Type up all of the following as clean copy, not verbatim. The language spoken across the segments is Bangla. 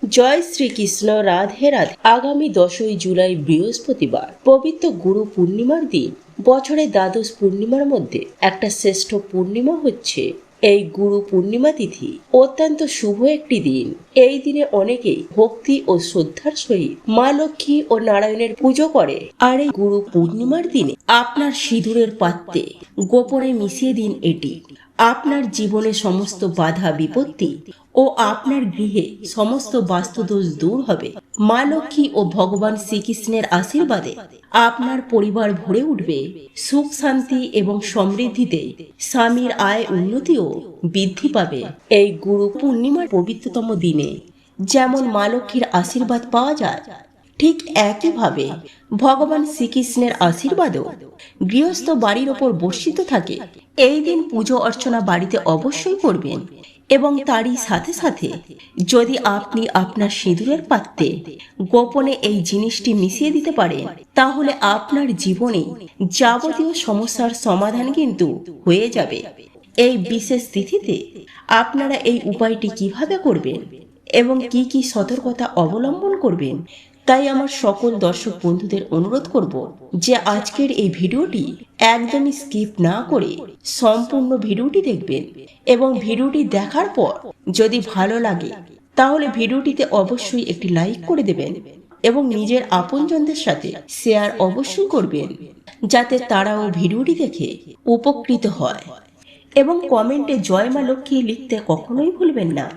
জয় শ্রীকৃষ্ণ। রাধে রাধে। আগামী 10ই জুলাই বৃহস্পতিবার পবিত্র গুরু পূর্ণিমার দিন। বছরের দ্বাদশ পূর্ণিমার মধ্যে একটা শ্রেষ্ঠ পূর্ণিমা হচ্ছে এই গুরু পূর্ণিমা তিথি। অত্যন্ত শুভ একটি দিন। এই দিনে অনেকেই ভক্তি ও শ্রদ্ধার সহিত মা লক্ষ্মী ও নারায়ণের পুজো করে। আর এই গুরু পূর্ণিমার দিনে আপনার সিঁদুরের পাত্রে গোপনে মিশিয়ে দিন এটি। আপনার জীবনে সমস্ত বাধা বিপত্তি ও আপনার গৃহে সমস্ত বাস্তুদোষ দূর হবে। মা লক্ষ্মী ও ভগবান শ্রীকৃষ্ণের আশীর্বাদে আপনার পরিবার ভরে উঠবে সুখ শান্তি এবং সমৃদ্ধিতে। স্বামীর আয় উন্নতিও বৃদ্ধি পাবে। এই গুরু পূর্ণিমার পবিত্রতম দিনে যেমন মা লক্ষ্মীর আশীর্বাদ পাওয়া যায়, ঠিক একইভাবে ভগবান শ্রীকৃষ্ণের আশীর্বাদও গৃহস্থ বাড়ির ওপর বর্ষিত থাকে। এই দিন পুজো অর্চনা বাড়িতে অবশ্যই করবেন এবং তারই সাথে সাথে যদি আপনি আপনার সিঁদুরের পাত্রে গোপনে এই জিনিসটি মিশিয়ে দিতে পারেন, তাহলে আপনার জীবনে যাবতীয় সমস্যার সমাধান কিন্তু হয়ে যাবে। এই বিশেষ তিথিতে আপনারা এই উপায়টি কিভাবে করবেন এবং কি কি সতর্কতা অবলম্বন করবেন, তাই আমার সকল দর্শক বন্ধুদের অনুরোধ করব যে আজকের এই ভিডিওটি একদমই স্কিপ না করে সম্পূর্ণ ভিডিওটি দেখবেন এবং ভিডিওটি দেখার পর যদি ভালো লাগে তাহলে ভিডিওটিতে অবশ্যই একটি লাইক করে দেবেন এবং নিজের আপনজনদের সাথে শেয়ার অবশ্যই করবেন, যাতে তারাও ভিডিওটি দেখে উপকৃত হয়। এবং কমেন্টে জয় মা লক্ষ্মী লিখতে কখনোই ভুলবেন না।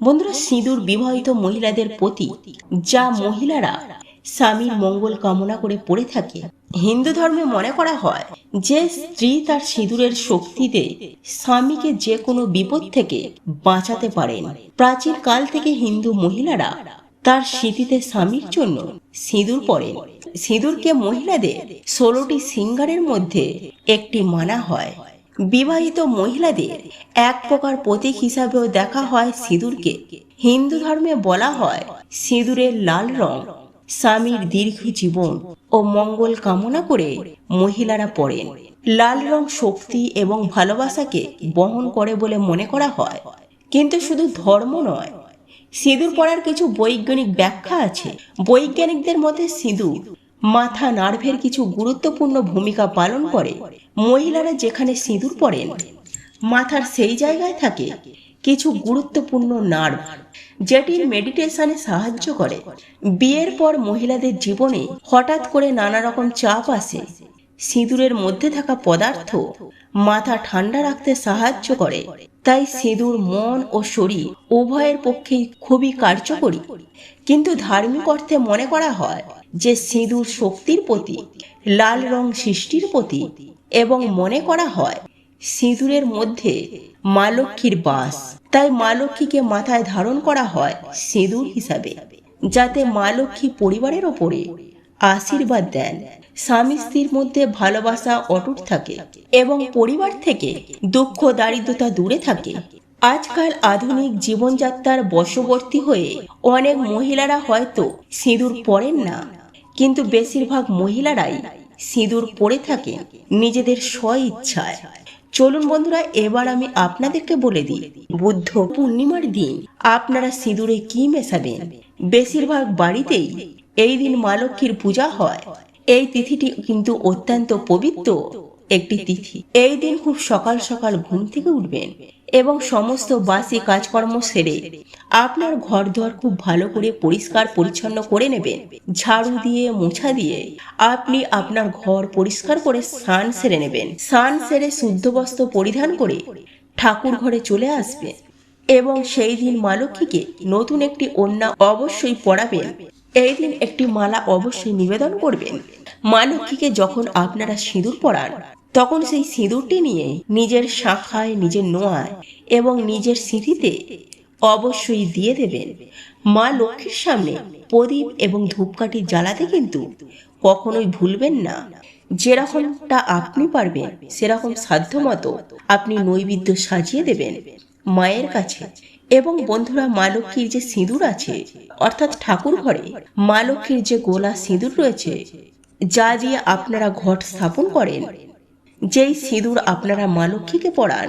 বন্ধুরা, সিঁদুর বিবাহিত মহিলাদের প্রতি, যা মহিলারা স্বামীর মঙ্গল কামনা করে পড়ে থাকে। হিন্দু ধর্মে মনে করা হয় যে স্ত্রী তার সিঁদুরের শক্তিতে স্বামীকে যে কোনো বিপদ থেকে বাঁচাতে পারেন। প্রাচীন কাল থেকে হিন্দু মহিলারা তার স্মৃতিতে স্বামীর জন্য সিঁদুর পরেন। সিঁদুরকে মহিলাদের 16টি শৃঙ্গারের মধ্যে একটি মানা হয়। বিবাহিত মহিলাদের এক প্রকার প্রতীক হিসাবেও দেখা হয় সিঁদুরকে। হিন্দু ধর্মে বলা হয় সিঁদুরের লাল রং স্বামীর দীর্ঘ জীবন ও মঙ্গল কামনা করে মহিলারা পরেন। লাল রং শক্তি এবং ভালোবাসাকে বহন করে বলে মনে করা হয়। কিন্তু শুধু ধর্ম নয়, সিঁদুর পরার কিছু বৈজ্ঞানিক ব্যাখ্যা আছে। বৈজ্ঞানিকদের মতে সিঁদুর মাথা নার্ভের কিছু গুরুত্বপূর্ণ ভূমিকা পালন করে। মহিলারা যেখানে সিঁদুর পরেন, মাথার সেই জায়গায় থাকে কিছু গুরুত্বপূর্ণ নার্ভ, যেটির মেডিটেশনে সাহায্য করে। বিয়ের পর মহিলাদের জীবনে হঠাৎ করে নানা রকম চাপ আসে। সিঁদুরের মধ্যে থাকা পদার্থ মাথা ঠান্ডা রাখতে সাহায্য করে। তাই সিঁদুর মন ও শরীর উভয়ের পক্ষেই খুবই কার্যকরী। কিন্তু ধার্মিক অর্থে মনে করা হয় যে সিঁদুর শক্তির প্রতীক, লাল রং সৃষ্টির প্রতীক এবং মনে করা হয় সিঁদুরের মধ্যে মা লক্ষ্মীর বাস। তাই মা লক্ষ্মীকে মাথায় ধারণ করা হয় সিঁদুর হিসাবে, যাতে মা লক্ষ্মী পরিবারের ওপরে আশীর্বাদ দেন, স্বামী স্ত্রীর মধ্যে ভালোবাসা অটুট থাকে এবং পরিবার থেকে দুঃখ দারিদ্রতা দূরে থাকে। আজকাল আধুনিক জীবনযাত্রার বশবর্তী হয়ে অনেক মহিলারা হয়তো সিঁদুর পরেন না, কিন্তু বেশিরভাগ মহিলারাই সিঁদুর পরে থাকেন নিজেদের স্ব ইচ্ছায়। চলুন বন্ধুরা, এবার আমি আপনাদেরকে বলে দিই বুদ্ধ পূর্ণিমার দিন আপনারা সিঁদুরে কি মেশাবেন। বেশিরভাগ বাড়িতেই এই দিন মা লক্ষ্মীর পূজা হয়। এই তিথিটি কিন্তু অত্যন্ত পবিত্র একটি তিথি। এই দিন খুব সকাল সকাল ঘুম থেকে উঠবেন এবং সমস্ত বাসি কাজকর্ম সেরে আপনার ঘর দুয়ার খুব ভালো করে পরিষ্কার পরিচ্ছন্ন করে নেবেন। ঝাড়ু দিয়ে মোছা দিয়ে আপনি আপনার ঘর পরিষ্কার করে স্নান সেরে নেবেন। স্নান সেরে শুদ্ধ বস্ত্র পরিধান করে ঠাকুর ঘরে চলে আসবেন এবং সেই দিন মা লক্ষ্মীকে নতুন একটি ওড়না অবশ্যই পরাবেন। এই দিন একটি মালা অবশ্যই নিবেদন করবেন। মা লক্ষ্মীকে যখন আপনারা সিঁদুর পরান, তখন সেই সিঁদুরটি নিয়ে নিজের শাখায়, নিজের নোয়ায় এবং নিজের সিঁথিতে অবশ্যই দিয়ে দেবেন। মা লক্ষ্মীর সামনে প্রদীপ এবং ধূপকাঠি জ্বালাতে কিন্তু কখনোই ভুলবেন না। যেরকমটা আপনি পারবেন সেরকম সাধ্যমতো আপনি নৈবেদ্য সাজিয়ে দেবেন মায়ের কাছে। এবং বন্ধুরা, মা লক্ষ্মীর যে সিঁদুর আছে, অর্থাৎ ঠাকুর ঘরে মা লক্ষ্মীর যে গোলা সিঁদুর রয়েছে, যা দিয়ে আপনারা ঘট স্থাপন করেন, যেই সিঁদুর আপনারা মা লক্ষ্মীকে পরান,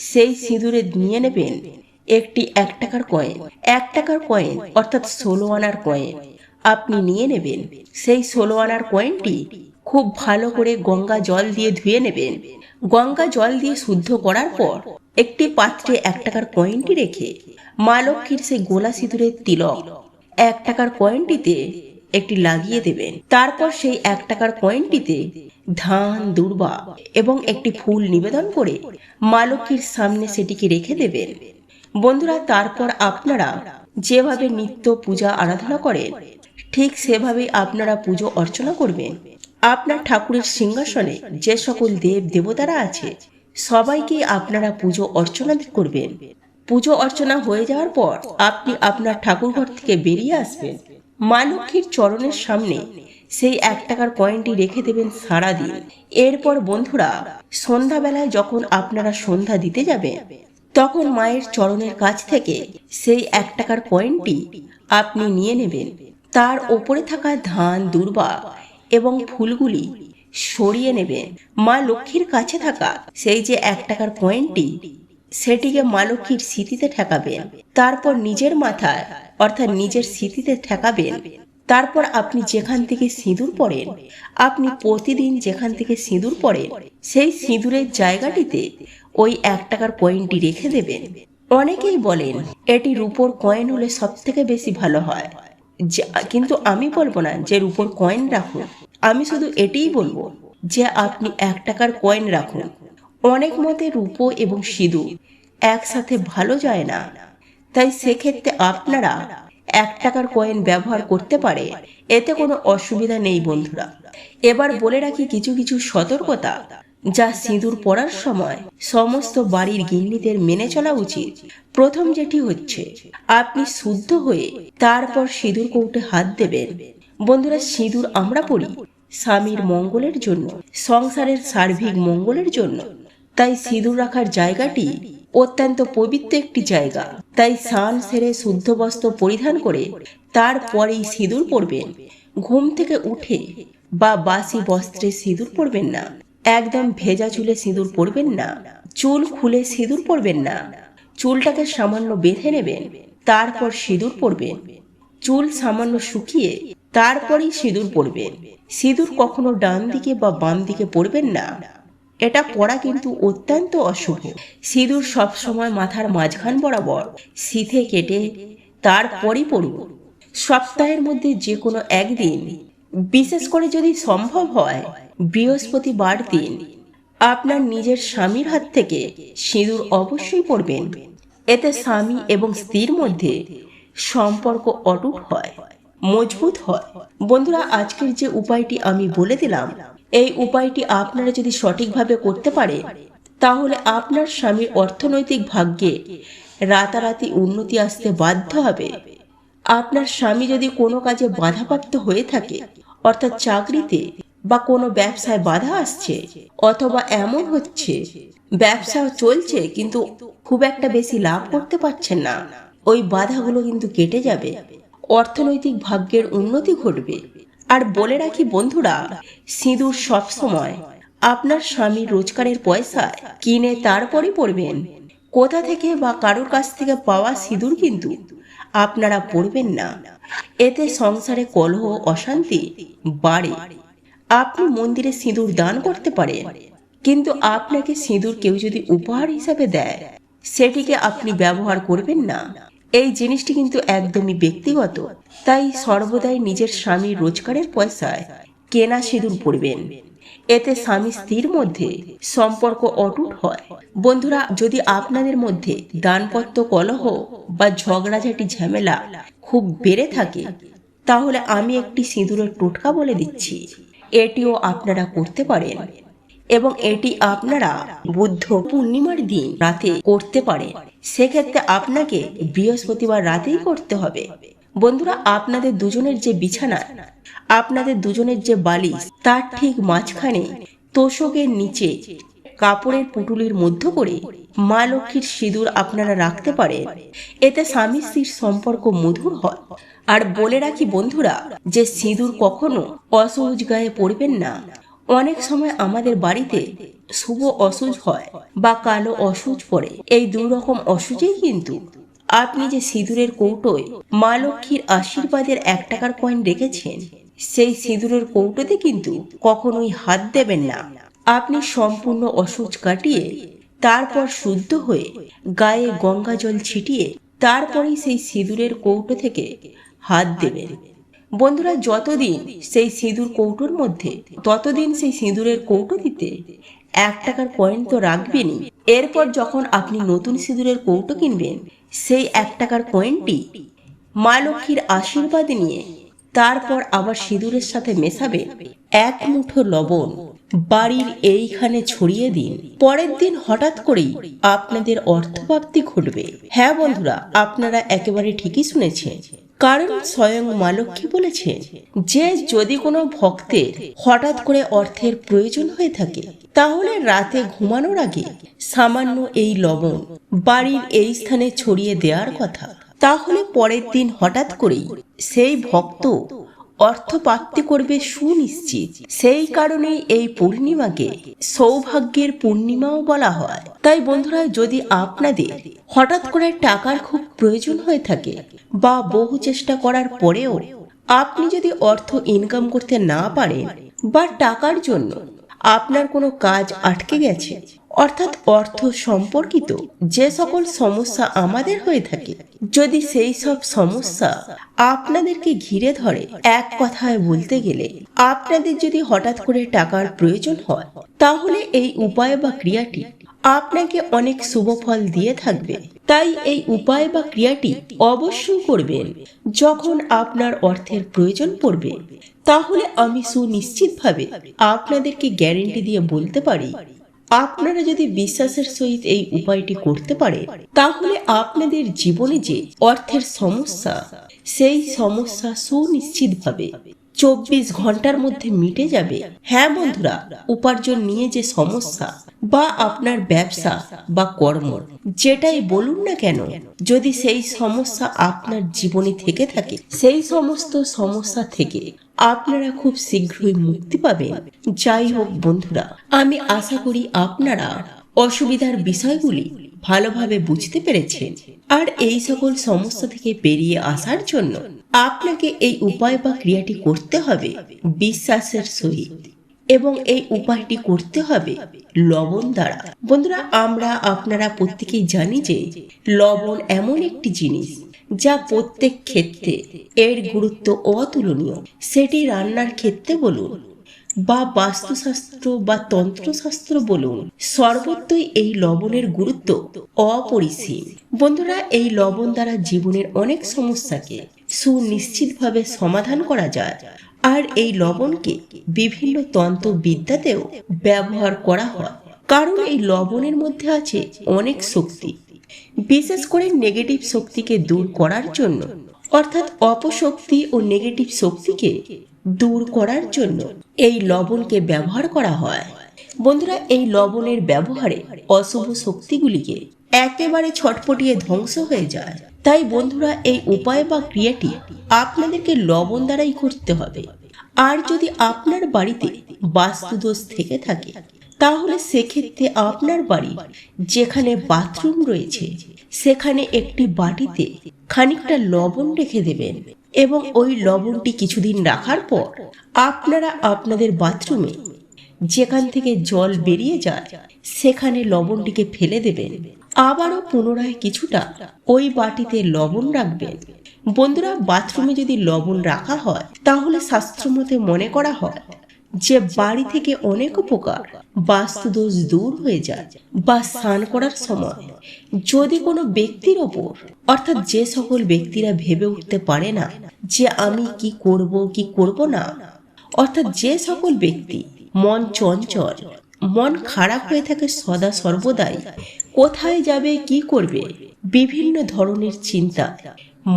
সেই সিঁদুরে নিয়ে নেবেন একটি 1 টাকার কয়েন, 1 টাকার কয়েন অর্থাৎ 16 আনার কয়েন আপনি নিয়ে নেবেন। সেই 16 আনার কয়েনটি খুব ভালো করে গঙ্গা জল দিয়ে ধুয়ে নেবেন। গঙ্গা জল দিয়ে শুদ্ধ করার পর একটি পাত্রে 1 টাকার কয়েনটি রেখে মা লক্ষ্মীর সেই গোলা সিঁদুরের তিলক 1 টাকার কয়েনটিতে একটি লাগিয়ে দেবেন। তারপর সেই 1 টাকার কয়েনটিতে ধান, দূর্বা এবং একটি ফুল নিবেদন করে মা লক্ষ্মীর সামনে সেটিকে রেখে দেবেন। বন্ধুরা, তারপর আপনারা যেভাবে নিত্য পূজা আরাধনা করেন ঠিক সেভাবেই আপনারা পুজো অর্চনা করবেন। আপনার ঠাকুরের সিংহাসনে যে সকল দেব দেবতারা আছে সবাইকে আপনারা পুজো অর্চনা করবেন। পুজো অর্চনা হয়ে যাওয়ার পর আপনি আপনার ঠাকুর ঘর থেকে বেরিয়ে আসবেন। মা লক্ষ্মীর চরণের সামনে সেই 1 টাকার কয়েনটি রেখে দেবেন সারাদিন। এরপর বন্ধুরা, সন্ধ্যাবেলায় যখন আপনারা সন্ধ্যা দিতে যাবেন তখন মায়ের চরণের কাছ থেকে সেই 1 টাকার কয়েনটি আপনি নিয়ে নেবেন। তার ওপরে থাকা ধান, দূর্বা এবং ফুলগুলি সরিয়ে নেবেন। মা লক্ষ্মীর কাছে থাকা সেই যে 1 টাকার কয়েনটি সেটিকে মা লক্ষ্মীর স্মৃতিতে ঠেকাবেন। তারপর নিজের মাথায় অর্থাৎ নিজের স্মৃতিতে ঠেকাবেন। তারপর আপনি যেখান থেকে সিঁদুর পড়েন, আপনি প্রতিদিন যেখান থেকে সিঁদুর পড়েন সেই সিঁদুরের জায়গাটিতে ওই 1 টাকার কয়েনটি রেখে দেবেন। অনেকেই বলেন এটি রূপোর কয়েন হলে সব থেকে বেশি ভালো হয়, কিন্তু আমি বলবো না যে রূপোর কয়েন রাখুন। আমি শুধু এটিই বলবো যে আপনি 1 টাকার কয়েন রাখুন। অনেক মতে রূপো এবং সিঁদুর একসাথে ভালো যায় না, তাই সেক্ষেত্রে আপনারা 1 টাকার কয়েন ব্যবহার করতে পারে, এতে কোনো অসুবিধা নেই বন্ধুরা। এবার বলে রাখি কিছু কিছু সতর্কতা যা সিঁদুর পরার সময় সমস্ত বাড়ির গিন্নিদের মেনে চলা উচিত। প্রথম যেটি হচ্ছে, আপনি শুদ্ধ হয়ে তারপর সিঁদুর কৌটে হাত দেবেন। বন্ধুরা, সিঁদুর আমরা পরি স্বামীর মঙ্গলের জন্য, সংসারের সার্বিক মঙ্গলের জন্য। তাই সিঁদুর রাখার জায়গাটি অত্যন্ত পবিত্র একটি জায়গা। তাই স্নান সেরে শুদ্ধ বস্ত্র পরিধান করে তারপরেই সিঁদুর পরবেন। ঘুম থেকে উঠে বা বাসি বস্ত্রে সিঁদুর পরবেন না। একদম ভেজা চুলে সিঁদুর পরবেন না। চুল খুলে সিঁদুর পরবেন না। চুলটাকে সামান্য বেঁধে নেবেন, তারপর সিঁদুর পরবেন। চুল সামান্য শুকিয়ে তারপরেই সিঁদুর পরবেন। সিঁদুর কখনো ডান দিকে বা বাম দিকে পরবেন না, এটা পরা কিন্তু অত্যন্ত অশুভ। সিঁদুর সবসময় মাথার মাঝখান বরাবর সিধে কেটে তারপরই পরুন। সপ্তাহের মধ্যে যে কোনো একদিন, বিশেষ করে যদি সম্ভব হয় বৃহস্পতিবার দিন, আপনার নিজের স্বামীর হাত থেকে সিঁদুর অবশ্যই পরবেন। এতে স্বামী এবং স্ত্রীর মধ্যে সম্পর্ক অটুট হয়, মজবুত হয়। বন্ধুরা, আজকের যে উপায়টি আমি বলে দিলাম, এই উপায়টি আপনারা যদি সঠিকভাবে করতে পারেন তাহলে আপনার স্বামীর অর্থনৈতিক ভাগ্যে রাতারাতি উন্নতি আসতে বাধ্য হবে। আপনার স্বামী যদি কোনো কাজে বাধাপ্রাপ্ত হয়ে থাকে, অর্থাৎ চাকরিতে বা কোনো ব্যবসায় বাধা আসছে, অথবা এমন হচ্ছে ব্যবসা চলছে কিন্তু খুব একটা বেশি লাভ করতে পারছেন না, ওই বাধাগুলো কিন্তু কেটে যাবে, অর্থনৈতিক ভাগ্যের উন্নতি ঘটবে। আর বলে রাখি বন্ধুরা, সিঁদুর সবসময় আপনার স্বামীর রোজগারের পয়সায় কিনে তারপরে পরবেন। কোথা থেকে বা কারোর কাছ থেকে পাওয়া সিঁদুর কিন্তু আপনারা পরবেন না, এতে সংসারে কলহ অশান্তি বাড়ে। আপনি মন্দিরে সিঁদুর দান করতে পারেন, কিন্তু আপনাকে সিঁদুর কেউ যদি উপহার হিসাবে দেয় সেটিকে আপনি ব্যবহার করবেন না। এই জিনিসটি কিন্তু একদমই ব্যক্তিগত, তাই সর্বদাই নিজের স্বামীর রোজগারের পয়সায় কেনা সিঁদুর পরবেন। এতে স্বামী স্ত্রীর মধ্যে সম্পর্ক অটুট হয়। বন্ধুরা, যদি আপনাদের মধ্যে দাম্পত্য কলহ বা ঝগড়াঝাটি ঝামেলা খুব বেড়ে থাকে তাহলে আমি একটি সিঁদুরের টোটকা বলে দিচ্ছি, এটিও আপনারা করতে পারেন এবং এটি আপনারা বুদ্ধ পূর্ণিমার দিন রাতে করতে পারেন। সেক্ষেত্রে আপনাকে বৃহস্পতিবার রাতেই করতে হবে। বন্ধুরা, আপনাদের দুজনের যে বিছানা, আপনাদের দুজনের যে বালিশ, তার ঠিক মাঝখানে তোষকের নিচে কাপড়ের পুটুলির মধ্য করে মা লক্ষ্মীর সিঁদুর আপনারা রাখতে পারেন। এতে স্বামী স্ত্রীর সম্পর্ক মধুর হয়। আর বলে রাখি বন্ধুরা যে সিঁদুর কখনো অসহজ গায়ে পরবেন না, অনেক সময় আমাদের বাড়িতে শুভ অসুজ হয় বা কালো অসুজ পড়ে। এই দুই রকম অসুজেই কিন্তু আপনি যে সিঁদুরের কৌটোয় মা লক্ষ্মীর আশীর্বাদের 1 টাকার কয়েন রেখেছেন, সেই সিঁদুরের কৌটোতে কিন্তু কখনোই হাত দেবেন না। আপনি সম্পূর্ণ অসুজ কাটিয়ে তারপর শুদ্ধ হয়ে গায়ে গঙ্গা জল ছিটিয়ে তারপরেই সেই সিঁদুরের কৌটো থেকে হাত দেবেন। বন্ধুরা, যতদিন সেই সিঁদুর কৌটোর মধ্যে ততদিন সেই সিঁদুরের কৌটো দিতে 1 টাকার কয়েন তো রাখবেনই। এরপর যখন আপনি নতুন সিঁদুরের কৌটো কিনবেন, সেই 1 টাকার কয়েনটি মা লক্ষ্মীর আশীর্বাদ নিয়ে তারপর আবার সিঁদুরের সাথে মেশাবেন 1 মুঠো লবণ, বাড়ির এইখানে ছড়িয়ে দিন। পরের দিন হঠাৎ করেই আপনাদের অর্থপ্রাপ্তি ঘটবে। হ্যাঁ বন্ধুরা, আপনারা একেবারে ঠিকই শুনেছেন, কারণ স্বয়ং মা লক্ষ্মী বলেছেন যে যদি কোনো ভক্তের হঠাৎ করে অর্থের প্রয়োজন হয়ে থাকে, তাহলে রাতে ঘুমানোর আগে সামান্য এই লবণ বাড়ির এই স্থানে ছড়িয়ে দেওয়ার কথা। তাহলে পরের দিন হঠাৎ করেই সেই ভক্ত অর্থপ্রাপ্তি করবে সুনিশ্চিত। সেই কারণেই এই পূর্ণিমাকে সৌভাগ্যের পূর্ণিমাও বলা হয়। তাই বন্ধুরা, যদি আপনাদের হঠাৎ করে টাকার খুব প্রয়োজন হয়ে থাকে বা বহু চেষ্টা করার পরেও আপনি যদি অর্থ ইনকাম করতে না পারেন বা টাকার জন্য আপনার কোনো কাজ আটকে গেছে, অর্থাৎ অর্থ সম্পর্কিত যে সকল সমস্যা আমাদের হয়ে থাকে, যদি সেই সব সমস্যা আপনাদেরকে ঘিরে ধরে, এক কথায় বলতে গেলে আপনাদের যদি হঠাৎ করে টাকার প্রয়োজন হয়, তাহলে এই উপায় বা ক্রিয়াটি আপনাকে অনেক শুভ ফল দিয়ে থাকবে। তাই এই উপায় বা ক্রিয়াটি অবশ্যই করবেন যখন আপনার অর্থের প্রয়োজন পড়বে। তাহলে আমি সুনিশ্চিতভাবে আপনাদেরকে গ্যারেন্টি দিয়ে বলতে পারি, আপনারা যদি বিশ্বাসের সহিত এই উপায়টি করতে পারে, তাহলে আপনাদের জীবনে যে অর্থের সমস্যা, সেই সমস্যা সুনিশ্চিতভাবে 24 ঘন্টার মধ্যে মিটে যাবে। হ্যাঁ বন্ধুরা, উপার্জন নিয়ে যে সমস্যা বা আপনার ব্যবসা বা কর্ম যেটাই বলুন না কেন, যদি সেই সমস্যা আপনার জীবনে থেকে থাকে, সেই সমস্ত সমস্যা থেকে আপনারা খুব শীঘ্রই মুক্তি পাবেন। যাই হোক বন্ধুরা, আমি আশা করি আপনারা অসুবিধার বিষয়গুলি ভালোভাবে বুঝতে পেরেছেন। আর এই সকল সমস্যা থেকে বেরিয়ে আসার জন্য আপনাকে এই উপায় বা ক্রিয়াটি করতে হবে বিশ্বাসের সহিত, এবং এই উপায়টি করতে হবে লবণ দ্বারা। বন্ধুরা, আপনারা প্রত্যেকেই জানি যে লবণ এমন একটি জিনিস যা প্রত্যেক ক্ষেত্রে এর গুরুত্ব অতুলনীয়। সেটি রান্নার ক্ষেত্রে বলুন বা বাস্তুশাস্ত্র বা তন্ত্রশাস্ত্র বলুন, সর্বত্রই এই লবণের গুরুত্ব অপরিসীম। বন্ধুরা, এই লবণ দ্বারা জীবনের অনেক সমস্যাকে সুনিশ্চিতভাবে সমাধান করা যায়। আর এই লবণকে বিভিন্ন তন্ত্রবিদ্যাতেও ব্যবহার করা হয়, কারণ এই লবণের মধ্যে আছে অনেক শক্তি। বিশেষ করে নেগেটিভ শক্তিকে দূর করার জন্য, অর্থাৎ অপশক্তি ও নেগেটিভ শক্তিকে দূর করার জন্য এই লবণকে ব্যবহার করা হয়। বন্ধুরা, এই লবণের ব্যবহারে অশুভ শক্তিগুলিকে একেবারে ছটপটিয়ে ধ্বংস হয়ে যায়। তাই বন্ধুরা, এই উপায় বা ক্রিয়াটি আপনাদেরকে লবণ দ্বারাই করতে হবে। আর যদি আপনার বাড়িতে বাস্তুদোষ থেকে থাকে, তাহলে সেক্ষেত্রে আপনার বাড়ি যেখানে বাথরুম রয়েছে, সেখানে একটি বাটিতে খানিকটা লবণ রেখে দেবেন, এবং ওই লবণটি কিছুদিন রাখার পর আপনারা আপনাদের বাথরুমে যেখান থেকে জল বেরিয়ে যায়, সেখানে লবণটিকে ফেলে দেবেন। আবারও পুনরায় কিছুটা ওই বাটিতে লবণ রাখবেন। বন্ধুরা, বাথরুমে যদি লবণ রাখা হয়, তাহলে শাস্ত্রমতে মনে করা হয় যে বাড়ি থেকে অনেক উপকার, বাস্তুদোষ দূর হয়ে যায়। বা স্নান করার সময় যদি কোনো ব্যক্তির ওপর, অর্থাৎ যে সকল ব্যক্তিরা ভেবে উঠতে পারে না যে আমি কি করব না, অর্থাৎ যে সকল ব্যক্তি মন চঞ্চল, মন খারাপ হয়ে থাকে সদা সর্বদাই, কোথায় যাবে কি করবে বিভিন্ন ধরনের চিন্তা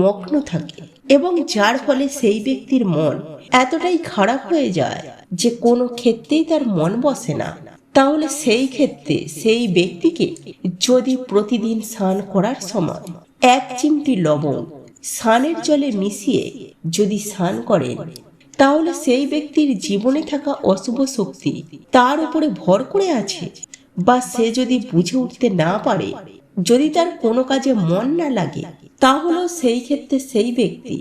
মগ্ন থাকে, এবং যার ফলে সেই ব্যক্তির মন এতটাই খারাপ হয়ে যায় যে কোনো ক্ষেত্রেই তার মন বসে না, তাহলে সেই ক্ষেত্রে সেই ব্যক্তিকে যদি প্রতিদিন স্নান করার সময় 1 চিমটি লবণ স্নানের জলে মিশিয়ে যদি স্নান করেন, তাহলে সেই ব্যক্তির জীবনে থাকা অশুভ শক্তি তার উপরে ভর করে আছে, বা সে যদি বুঝে উঠতে না পারে, যদি তার কোনো কাজে মন না লাগে, তাহলে সেই ক্ষেত্রে সেই ব্যক্তি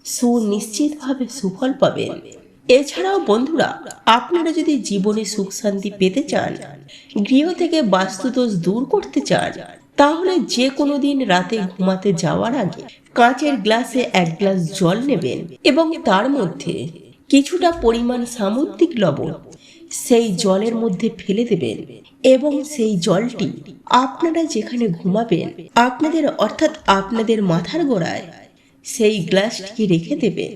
সুনিশ্চিতভাবে সুফল পাবেন। এছাড়াও বন্ধুরা, আপনারা যদি জীবনে সুখ শান্তি পেতে চান, গৃহ থেকে বাস্তুদোষ দূর করতে চান, তাহলে যে কোনো দিন রাতে ঘুমাতে যাওয়ার আগে কাঁচের গ্লাসে 1 গ্লাস জল নেবেন এবং তার মধ্যে কিছুটা পরিমাণ সামুদ্রিক লবণ সেই জলের মধ্যে ফেলে দেবেন এবং সেই জলটি আপনারা যেখানে ঘুমাবেন আপনাদের অর্থাৎ আপনাদের মাথার গোড়ায় সেই গ্লাসটিকে রেখে দেবেন।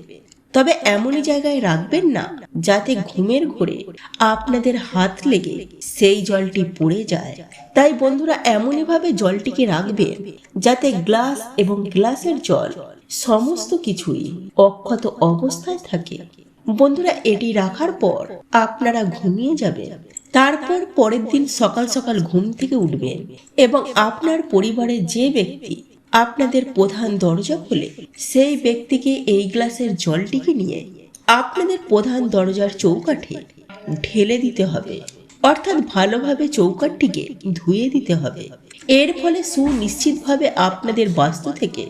তবে এমনই জায়গায় রাখবেন না যাতে ঘুমের ঘোরে আপনাদের হাত লেগে সেই জলটি পড়ে যায়। তাই বন্ধুরা, এমনইভাবে জলটিকে রাখবেন যাতে গ্লাস এবং গ্লাসের জল সমস্ত কিছুই অক্ষত অবস্থায় থাকে। বন্ধুরা, এটি রাখার পর আপনারা ঘুমিয়ে যাবেন। তারপর পরের দিন সকাল সকাল ঘুম থেকে উঠবেন এবং আপনার পরিবারের যে ব্যক্তি আপনাদের প্রধান দরজা খোলে সেই ব্যক্তিকে এই গ্লাসের জলটিকে নিয়ে আপনাদের প্রধান দরজার চৌকাঠে ঢেলে দিতে হবে, অর্থাৎ ভালোভাবে চৌকাঠটিকে ধুয়ে দিতে হবে। এর ফলে সুনিশ্চিতভাবে আপনাদের বাস্তু থেকে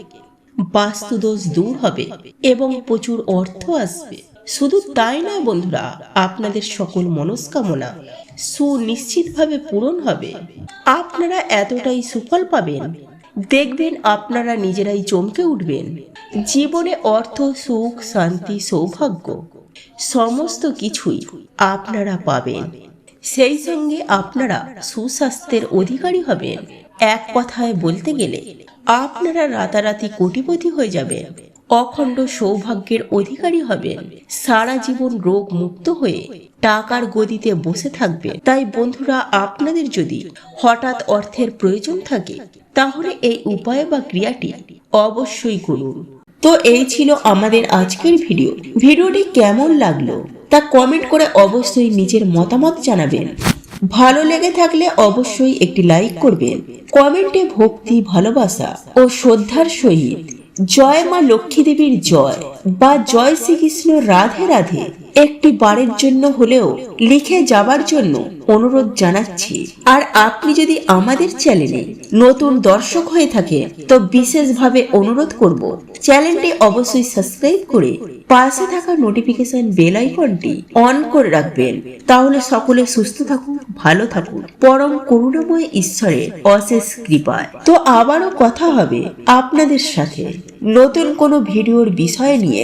বাস্তুদোষ দূর হবে এবং প্রচুর অর্থ আসবে। শুধু তাই নয় বন্ধুরা, আপনাদের সকল মনস্কামনা সুনিশ্চিতভাবে পূরণ হবে। আপনারা এতটাই সুফল পাবেন, দেখবেন আপনারা নিজেরাই চমকে উঠবেন। জীবনে অর্থ, সুখ, শান্তি, সৌভাগ্য সমস্ত কিছুই আপনারা পাবেন। সেই সঙ্গে আপনারা সুস্বাস্থ্যের অধিকারী হবেন। এক কথায় বলতে গেলে আপনারা রাতারাতি কোটিপতি হয়ে যাবেন, অখণ্ড সৌভাগ্যের অধিকারী হবেন, সারা জীবন রোগ মুক্ত হয়ে টাকার গদিতে বসে থাকবেন। তাই বন্ধুরা, আপনাদের যদি হঠাৎ অর্থের প্রয়োজন থাকে তাহলে এই উপায় বা ক্রিয়াটি অবশ্যই করুন। তো এই ছিল আমাদের আজকের ভিডিওটি কেমন লাগলো তা কমেন্ট করে অবশ্যই নিজের মতামত জানাবেন। ভালো লেগে থাকলে অবশ্যই একটি লাইক করবেন। কমেন্টে ভক্তি, ভালোবাসা ও শ্রদ্ধার সহিত জয় মা লক্ষ্মী দেবীর জয় বা জয় শ্রীকৃষ্ণ রাধে রাধে একটি বারের জন্য হলেও লিখে যাবার জন্য অনুরোধ জানাচ্ছি। আর আপনি যদি আমাদের চ্যানেলে নতুন দর্শক হয়ে থাকে তো বিশেষভাবে অনুরোধ করব চ্যানেলটি অবশ্যই সাবস্ক্রাইব করে পাশে থাকা নোটিফিকেশন বেল আইকনটি অন করে রাখবেন। তাহলে সকলে সুস্থ থাকুন, ভালো থাকুন, পরম করুণাময় ঈশ্বরের অশেষ কৃপায়। তো আবারও কথা হবে আপনাদের সাথে নতুন কোনো ভিডিওর বিষয় নিয়ে।